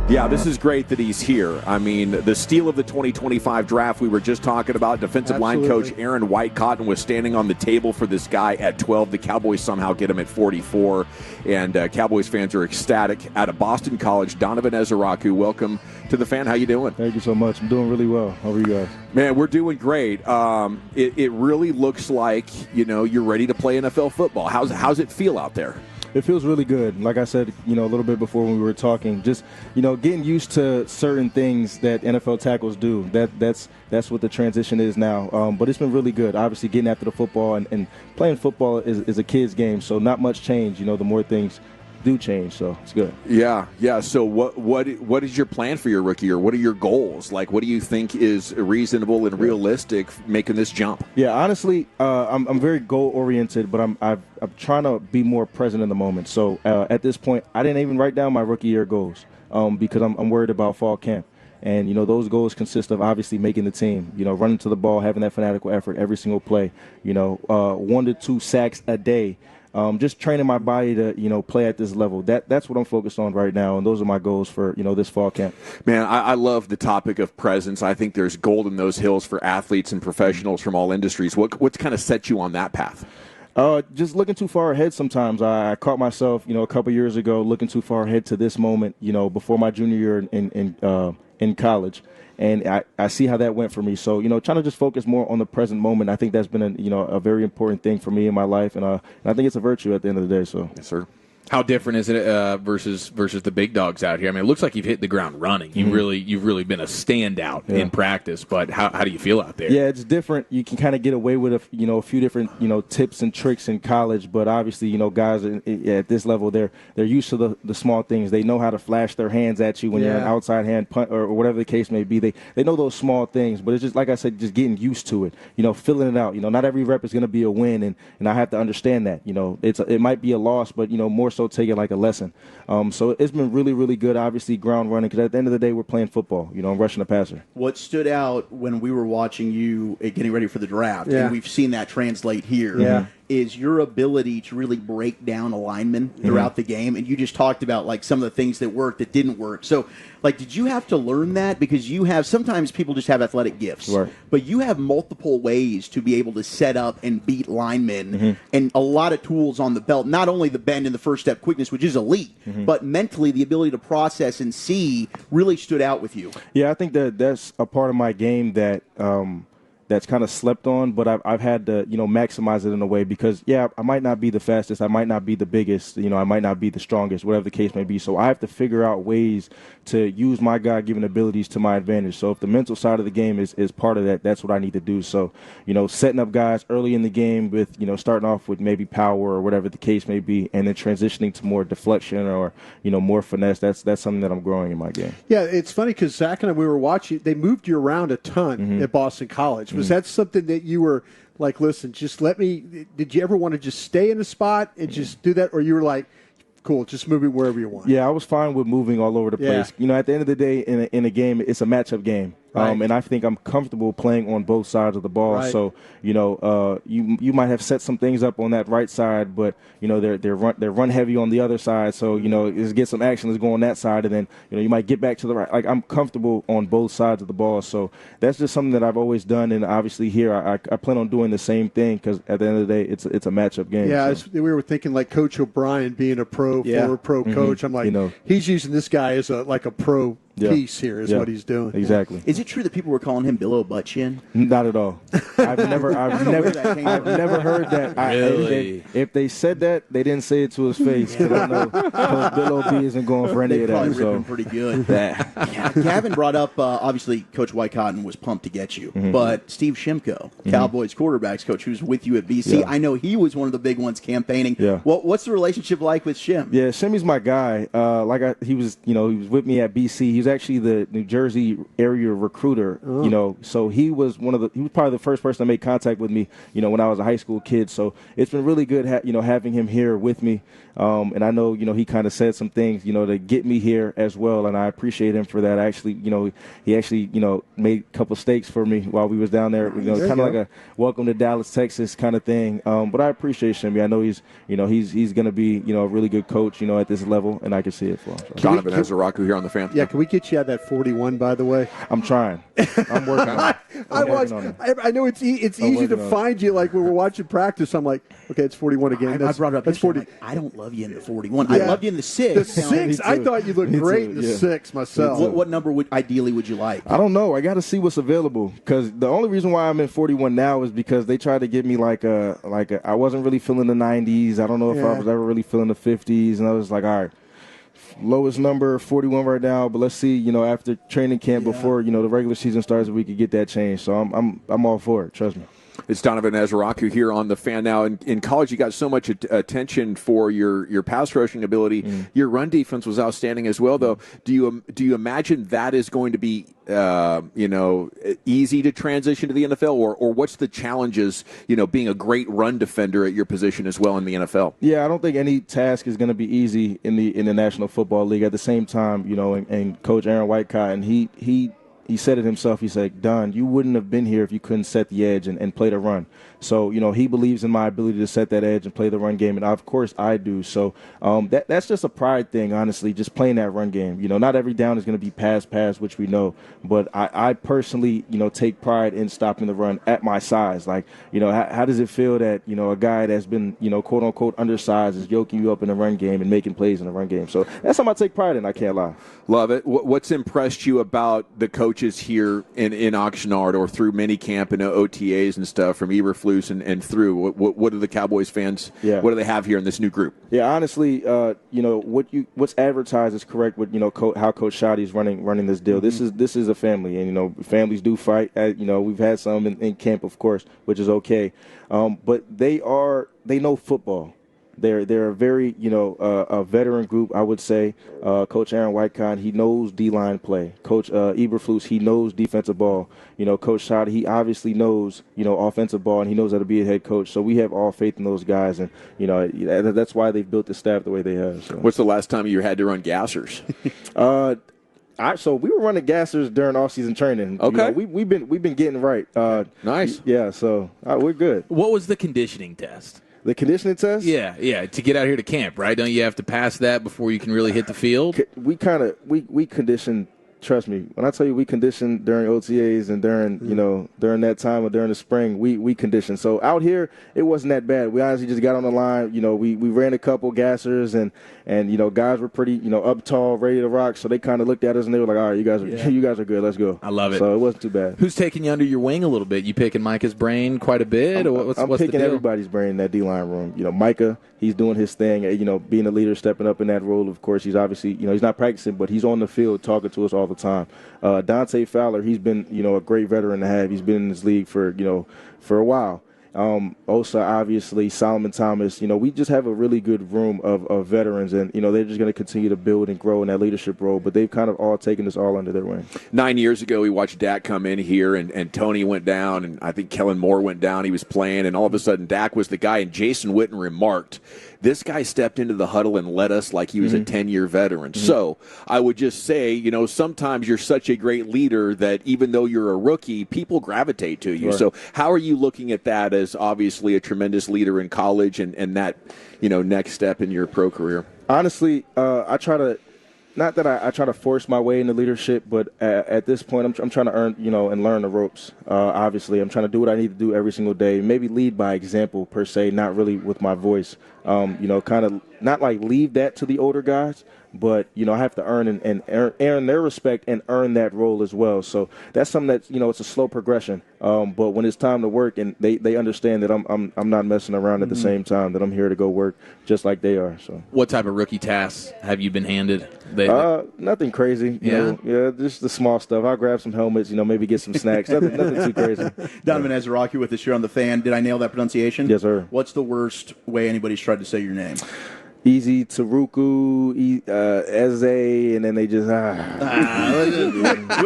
Yeah, this is great that he's here. I mean, the steal of the 2025 draft we were just talking about, defensive line coach Aaron White-Cotton was standing on the table for this guy at 12. The Cowboys somehow get him at 44, and Cowboys fans are ecstatic. Out of Boston College, Donovan Ezeiruaku, welcome to the Fan. How you doing? Thank you so much. I'm doing really well. How are you guys? Man, we're doing great. It really looks like, you're ready to play NFL football. How's it feel out there? It feels really good. Like I said, a little bit before when we were talking, just, getting used to certain things that NFL tackles do. That's what the transition is now. But it's been really good. Obviously, getting after the football and playing football is a kid's game, so not much change. The more things do change, so it's good. Yeah. So what is your plan for your rookie year? What are your goals? Like, what do you think is reasonable and realistic making this jump? Yeah, honestly, I'm very goal oriented, but I'm trying to be more present in the moment. So at this point, I didn't even write down my rookie year goals because I'm worried about fall camp. And, those goals consist of obviously making the team, running to the ball, having that fanatical effort every single play, 1 to 2 sacks a day. Just training my body to, play at this level. That's what I'm focused on right now, and those are my goals for, this fall camp. Man, I love the topic of presence. I think there's gold in those hills for athletes and professionals from all industries. What's kind of set you on that path? Just looking too far ahead sometimes. I caught myself, a couple years ago looking too far ahead to this moment, before my junior year in college. And I see how that went for me. So, trying to just focus more on the present moment. I think that's been a very important thing for me in my life. And I think it's a virtue at the end of the day. So, yes, sir. How different is it versus the big dogs out here? I mean, it looks like you've hit the ground running. You've really been a standout in practice. But how do you feel out there? Yeah, it's different. You can kind of get away with a few different tips and tricks in college. But obviously, guys at this level, they're used to the small things. They know how to flash their hands at you when you're an outside hand punt or whatever the case may be. They know those small things. But it's just like I said, just getting used to it. Filling it out. Not every rep is going to be a win, and I have to understand that. It might be a loss, but more so take it like a lesson. So it's been really, really good, obviously, ground running, because at the end of the day, we're playing football, I'm rushing a passer. What stood out when we were watching you getting ready for the draft, and we've seen that translate here, is your ability to really break down a lineman throughout the game. And you just talked about, like, some of the things that worked, that didn't work. So, like, did you have to learn that? Because sometimes people just have athletic gifts. Right. But you have multiple ways to be able to set up and beat linemen and a lot of tools on the belt. Not only the bend and the first step quickness, which is elite, but mentally the ability to process and see really stood out with you. Yeah, I think that's a part of my game that that's kind of slept on, but I've had to, maximize it in a way because, I might not be the fastest, I might not be the biggest, I might not be the strongest, whatever the case may be. So I have to figure out ways to use my God-given abilities to my advantage. So if the mental side of the game is part of that, that's what I need to do. So, setting up guys early in the game with, starting off with maybe power or whatever the case may be, and then transitioning to more deflection or, more finesse, that's something that I'm growing in my game. Yeah, it's funny because Zach and I, we were watching, they moved you around a ton at Boston College. Was that something that you were like, listen, just did you ever want to just stay in a spot and just do that? Or you were like, cool, just move it wherever you want? Yeah, I was fine with moving all over the place. At the end of the day, in a game, it's a matchup game. Right. And I think I'm comfortable playing on both sides of the ball. Right. So, you might have set some things up on that right side, but, they're run heavy on the other side. So, let's get some action. Let's go on that side. And then, you might get back to the right. Like, I'm comfortable on both sides of the ball. So that's just something that I've always done. And obviously here I plan on doing the same thing because at the end of the day, it's a matchup game. Yeah, so. We were thinking like Coach O'Brien being a former pro coach. I'm like, he's using this guy as a pro piece here is what he's doing. Exactly. Is it true that people were calling him Bill O'Butchin? Not at all. I've never heard that. Really? If they said that, they didn't say it to his face. Because I know Bill O.B. isn't going for any of that. They probably ripped him pretty good. Gavin brought up, obviously, Coach White-Cotton was pumped to get you. But Steve Shimko, Cowboys quarterbacks coach, who's with you at BC, I know he was one of the big ones campaigning. Yeah. What's the relationship like with Shim? Yeah, Shimmy's my guy. He was with me at BC. He was was actually the New Jersey area recruiter. You know, so he was probably the first person to make contact with me. You know, when I was a high school kid. So it's been really good, having him here with me. And I know, he kind of said some things, to get me here as well, and I appreciate him for that. He actually, made a couple steaks for me while we was down there, kind of like a welcome to Dallas, Texas kind of thing. But I appreciate him. I know he's going to be, a really good coach, at this level, and I can see it for him. So. Donovan Ezeiruaku here on the Fan. Yeah, can we get you at that 41, by the way? I'm trying. I'm working on it. I know it's easy to find you, like when we're watching practice. I'm like, okay, it's 41 again. I brought it up. That's 40. Like, I don't love you in the 41. I love you in the 6. The 6, I thought you looked great in the 6 myself. What number would you like? I don't know. I got to see what's available, because the only reason why I'm in 41 now is because they tried to give me I wasn't really feeling the 90s. I don't know if I was ever really feeling the 50s, and I was like, all right, lowest number 41 right now, but let's see, after training camp before the regular season starts, if we could get that changed. So I'm all for it. Trust me. It's Donovan Ezeiruaku here on the Fan. Now, in college, you got so much attention for your pass rushing ability. Your run defense was outstanding as well, though. Do you imagine that is going to be easy to transition to the NFL, or what's the challenges being a great run defender at your position as well in the NFL? Yeah, I don't think any task is going to be easy in the National Football League. At the same time, and Coach Aaron Whitecott, and he said it himself. He said, Don, you wouldn't have been here if you couldn't set the edge and play the run. So, he believes in my ability to set that edge and play the run game, and of course I do. So that's just a pride thing, honestly, just playing that run game. Not every down is going to be pass, which we know, but I personally, take pride in stopping the run at my size. Like, how does it feel that, a guy that's been, quote-unquote undersized is yoking you up in the run game and making plays in the run game? So that's something I take pride in, I can't lie. Love it. What's impressed you about the coaches here in Oxnard or through minicamp and OTAs and stuff from Eberflus and through? What do the Cowboys fans, what do they have here in this new group? Yeah, honestly, what's advertised is correct with, how Coach Shoddy's running this deal. This is a family, and, families do fight. We've had some in camp, of course, which is okay. But they know football. They're a very, a veteran group, I would say. Coach Aaron Whitecott, he knows D-line play. Coach Eberflus, he knows defensive ball. Coach Schott, he obviously knows, offensive ball, and he knows how to be a head coach. So we have all faith in those guys, and, that's why they've built the staff the way they have. So. What's the last time you had to run gassers? So we were running gassers during off-season training. Okay, we've been getting right. Nice. Yeah. So we're good. What was the conditioning test? The conditioning test? Yeah, to get out here to camp, right? Don't you have to pass that before you can really hit the field? We conditioned. Trust me, when I tell you we conditioned during OTAs and during that time or during the spring, we conditioned. So out here, it wasn't that bad. We honestly just got on the line. We ran a couple gassers and guys were pretty up tall, ready to rock. So they kind of looked at us and they were like, all right, you guys are good. Let's go. I love it. So it wasn't too bad. Who's taking you under your wing a little bit? You picking Micah's brain quite a bit? I'm picking everybody's brain in that D-line room. Micah, he's doing his thing. Being a leader, stepping up in that role. Of course, he's obviously he's not practicing, but he's on the field talking to us all the time. Dante Fowler, he's been a great veteran to have. He's been in this league for a while. Osa, obviously, Solomon Thomas. We just have a really good room of veterans, and they're just going to continue to build and grow in that leadership role. But they've kind of all taken this all under their wing. 9 years ago, we watched Dak come in here, and Tony went down, and I think Kellen Moore went down. He was playing, and all of a sudden, Dak was the guy. And Jason Witten remarked, "This guy stepped into the huddle and led us like he was a 10-year veteran." So I would just say, sometimes you're such a great leader that even though you're a rookie, people gravitate to you. Right. So how are you looking at that as obviously a tremendous leader in college and that, next step in your pro career? Honestly, I try to – not that I try to force my way into leadership, but at this point I'm trying to earn, and learn the ropes. Obviously, I'm trying to do what I need to do every single day. Maybe lead by example per se, not really with my voice. Kind of not like leave that to the older guys, but I have to earn and earn their respect and earn that role as well. So that's something that it's a slow progression. But when it's time to work, and they understand that I'm not messing around at the same time, that I'm here to go work just like they are. So what type of rookie tasks have you been handed? Nothing crazy. Just the small stuff. I'll grab some helmets. Maybe get some snacks. nothing too crazy. Donovan Ezeiruaku with us here on the Fan. Did I nail that pronunciation? Yes, sir. What's the worst way anybody's tried to say your name? Ezeiruaku, Eze, and then they just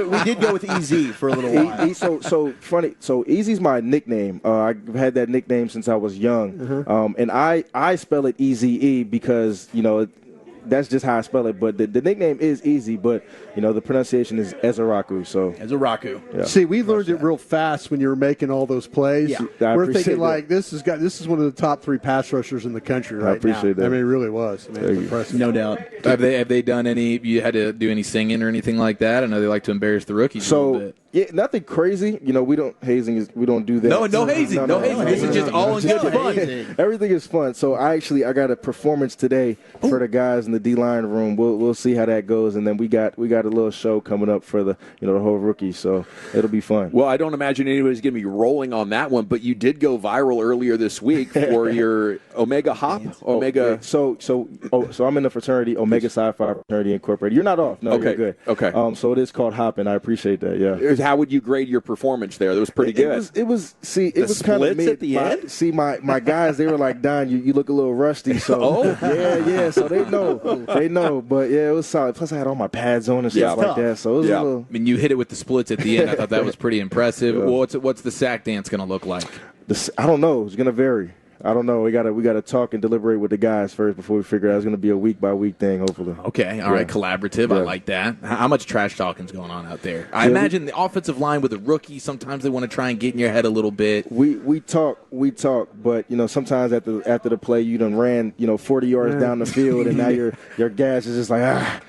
we did go with EZ for a little while. So funny. So Easy's my nickname. I've had that nickname since I was young, and I spell it Eze because that's just how I spell it. But the nickname is Easy, but the pronunciation is Ezeiruaku. So Ezeiruaku. Yeah. See, we learned it real fast when you were making all those plays. Yeah. We're thinking like this is one of the top 3 pass rushers in the country right now. I appreciate that. I mean, it really was. I mean, it's impressive. No doubt. Have they done any? You had to do any singing or anything like that? I know they like to embarrass the rookies a little bit. Yeah, nothing crazy. We don't we don't do that. No hazing. No hazing. This is just all in good fun. Everything is fun. So I got a performance today for the guys in the D-line room. We'll see how that goes, and then we got a little show coming up for the the whole rookies. So it'll be fun. Well, I don't imagine anybody's going to be rolling on that one, but you did go viral earlier this week for your Omega Hop. Omega. So I'm in the fraternity, Omega Psi Phi Fraternity Incorporated. You're not off. No, Okay. You're good. Okay. So it is called hopping. I appreciate that. Yeah. How would you grade your performance there? That was pretty good. It was kind of splits mid at the end? See, my guys, they were like, Don, you look a little rusty. So yeah. So they know. But yeah, it was solid. Plus, I had all my pads on and stuff like that. So it was a little. I mean, you hit it with the splits at the end. I thought that was pretty impressive. Yeah. Well, what's the sack dance going to look like? I don't know. It's gonna vary. I don't know. We gotta talk and deliberate with the guys first before we figure out. It's gonna be a week by week thing, hopefully. Okay, all right, collaborative. I like that. How much trash talking's going on out there? I imagine the offensive line with a rookie. Sometimes they want to try and get in your head a little bit. We talk, but sometimes after the play, you done ran 40 yards down the field, and now your gas is just like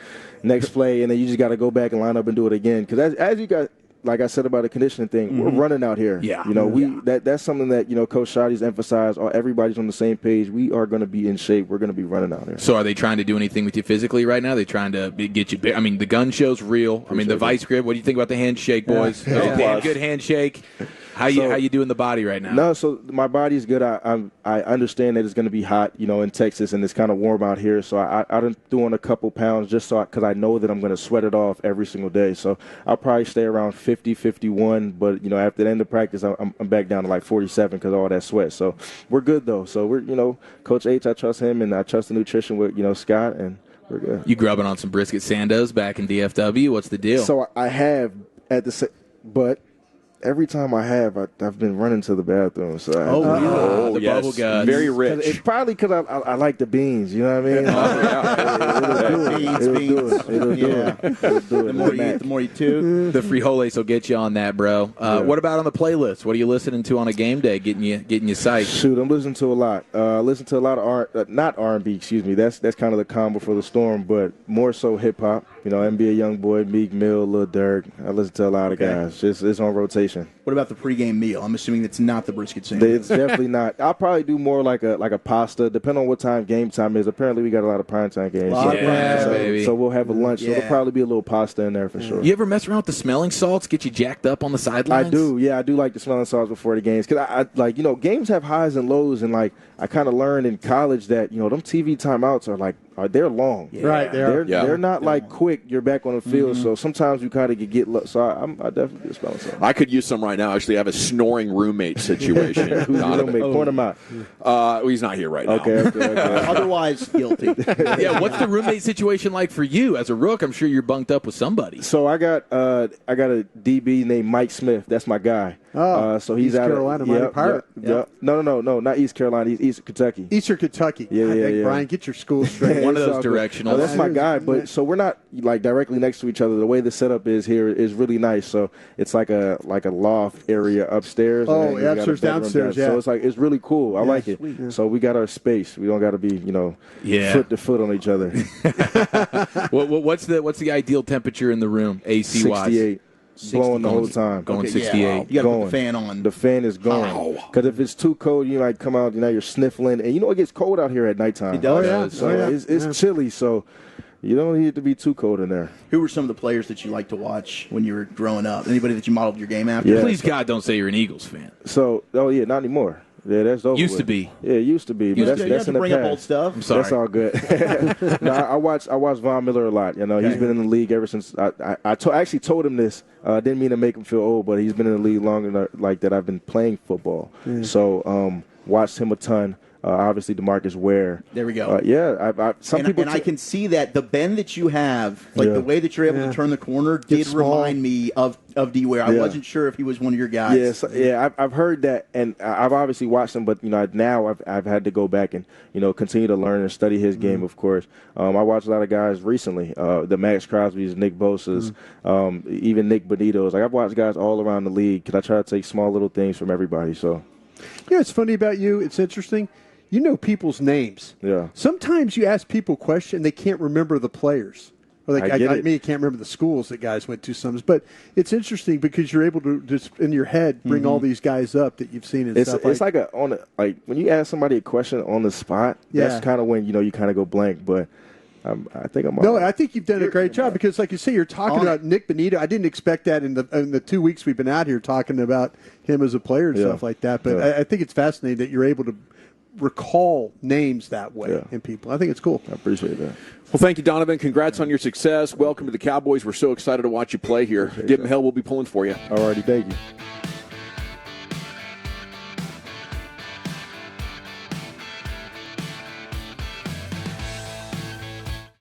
next play, and then you just got to go back and line up and do it again. Because as you got. Like I said about the conditioning thing, we're running out here. Yeah. That's something that Coach Shoddy's emphasized. Everybody's on the same page. We are going to be in shape. We're going to be running out here. So are they trying to do anything with you physically right now? Are they trying to get you big? I mean, the gun show's real. I mean, the vice grip. What do you think about the handshake, boys? That was a damn good handshake. How you doing the body right now? No, so my body's good. I understand that it's going to be hot, in Texas, and it's kind of warm out here. So I done threw on a couple pounds just because I know that I'm going to sweat it off every single day. So I'll probably stay around 50, 51. But after the end of practice, I'm back down to like 47 because of all that sweat. So we're good though. So we're Coach H, I trust him, and I trust the nutrition with Scott, and we're good. You grubbing on some brisket sandos back in DFW? What's the deal? So I have but. Every time I've been running to the bathroom. So the bubble guts. Very rich. It's probably because I like the beans. You know what I mean? It'll do it. The more you toot. The frijoles will get you on that, bro. What about on the playlist? What are you listening to on a game day? Getting you psyched? Shoot, I'm listening to a lot. Listen to a lot of not R&B. Excuse me. That's kind of the calm before the storm, but more so hip hop. NBA YoungBoy, Meek Mill, Lil Durk. I listen to a lot of guys. It's on rotation. What about the pregame meal? I'm assuming it's not the brisket sandwich. It's definitely not. I'll probably do more like a pasta, depending on what time game time is. Apparently, we got a lot of primetime games. Baby. So we'll have a lunch. So there'll probably be a little pasta in there for sure. You ever mess around with the smelling salts? Get you jacked up on the sidelines? I do. Yeah, I do like the smelling salts before the games because I games have highs and lows, and I kind of learned in college that them TV timeouts are they're long. Yeah. Right, they're not quick. You're back on the field, so sometimes you kind of get low. So I definitely get smelling salts. I could use some right now. Actually, I have a snoring roommate situation. Who's your roommate? Point him out. Well, he's not here right now. Okay. Otherwise, guilty. Yeah, what's the roommate situation like for you as a rook? I'm sure you're bunked up with somebody. So I got a DB named Mike Smith. That's my guy. So he's East out Carolina, of Mighty Pirate. Yep. No, not East Carolina. He's Eastern Kentucky. Eastern Kentucky. Yeah. Brian, get your school straight. One of those directionals. That's my guy. But so we're not directly next to each other. The way the setup is here is really nice. So it's like a loft area upstairs. Oh, yeah, upstairs, downstairs. Yeah. So it's really cool. I like it. Sweet, yeah. So we got our space. We don't got to be foot to foot on each other. What's the ideal temperature in the room? AC wise. 68. Blowing the whole time. Going 68. Yeah, you got to put the fan on. The fan is going. Because if it's too cold, you might come out, you're sniffling. And it gets cold out here at nighttime. It does. So it's chilly, so you don't need it to be too cold in there. Who were some of the players that you liked to watch when you were growing up? Anybody that you modeled your game after? Yeah. Please, God, don't say you're an Eagles fan. So, not anymore. Yeah, that's over. Used to be. Yeah, it used to be. But that's in the bring past. Up old stuff. I'm sorry. That's all good. No, I watch Von Miller a lot. He's been in the league ever since. I actually told him this. Didn't mean to make him feel old, but he's been in the league long enough that I've been playing football. So watched him a ton. obviously DeMarcus Ware. There we go. I can see that the bend that you have, like the way that you're able to turn the corner, did remind me of D Ware. I wasn't sure if he was one of your guys. I've heard that, and I've obviously watched him, but now I've had to go back and continue to learn and study his game. Of course, I watched a lot of guys recently, the Max Crosby's, Nick Bosa's, even Nick Benito's. Like I've watched guys all around the league because I try to take small little things from everybody. So, it's funny about you. It's interesting. You know people's names. Yeah. Sometimes you ask people questions and they can't remember the players. Or I can't remember the schools that guys went to sometimes. But it's interesting because you're able to just in your head bring all these guys up that you've seen and stuff. It's like when you ask somebody a question on the spot. That's kind of when you kind of go blank. But I think I'm. No, I think you've done a great job because, like you say, you're talking about Nick Benito. I didn't expect that in the 2 weeks we've been out here talking about him as a player and stuff like that. But I think it's fascinating that you're able to recall names that way in people. I think it's cool. I appreciate that. Well, thank you, Donovan. Congrats on your success. Welcome to the Cowboys. We're so excited to watch you play here. Give them hell. We'll be pulling for you. All righty. Thank you.